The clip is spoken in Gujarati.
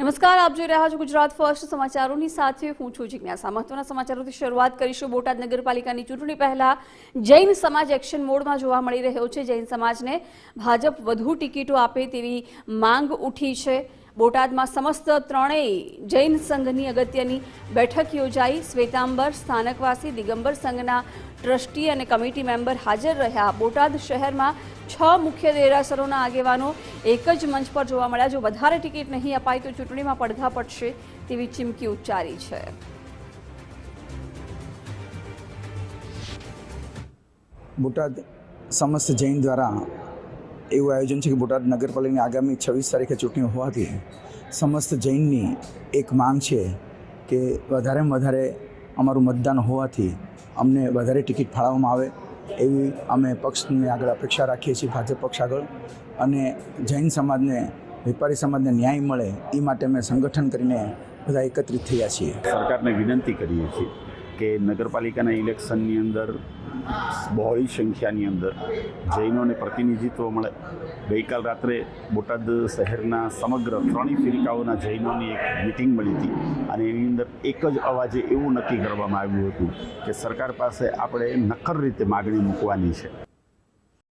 નમસ્કાર, આપ જોઈ રહ્યા છો ગુજરાત ફર્સ્ટ સમાચારોની સાથે હું છું જિજ્ઞાસા। મહત્વના સમાચારોથી શરૂઆત કરીશું। બોટાદ નગરપાલિકાની ચૂંટણી પહેલા જૈન સમાજ એક્શન મોડમાં જોવા મળી રહ્યો છે। જૈન સમાજને ભાજપ વધુ ટિકિટો આપે તેવી માંગ ઉઠી છે। બોટાદમાં સમસ્ત ત્રણેય જૈન સંઘની અગત્યની બેઠક યોજાઈ। શ્વેતાંબર સ્થાનકવાસી દિગંબર સંઘના ટ્રસ્ટી અને કમિટી મેમ્બર હાજર રહ્યા। બોટાદ શહેરમાં 6 મુખ્ય દેરાસરોના આગેવાનો એક જ મંચ પર જોવા મળ્યા। જો વધારે ટિકિટ નહીં અપાય તો ચૂંટણીમાં પડઘા પડશે તેવી ચીમકી ઉચ્ચારી છે। બોટાદ સમસ્ત જૈન દ્વારા એવું આયોજન છે કે બોટાદ નગરપાલિકાની આગામી 26 તારીખે ચૂંટણી હોવાથી સમસ્ત જૈનની એક માંગ છે કે વધારેમાં વધારે અમારું મતદાન હોવાથી અમને વધારે ટિકિટ ફાળવવામાં આવે એવી અમે પક્ષની આગળ અપેક્ષા રાખીએ છીએ, ભાજપ પક્ષ આગળ। અને જૈન સમાજને, વેપારી સમાજને ન્યાય મળે એ માટે અમે સંગઠન કરીને બધા એકત્રિત થયા છીએ। સરકારને વિનંતી કરીએ છીએ કે નગરપાલિકાના ઇલેક્શનની અંદર બહોળી સંખ્યાની અંદર જૈનોને પ્રતિનિધિત્વ મળે। ગઈકાલ રાત્રે બોટાદ શહેરના સમગ્ર ત્રણેય ફિરકાઓના જૈનોની એક મિટિંગ મળી હતી અને એની અંદર એક જ અવાજે એવું નક્કી કરવામાં આવ્યું હતું કે સરકાર પાસે આપણે નક્કર રીતે માગણી મૂકવાની છે।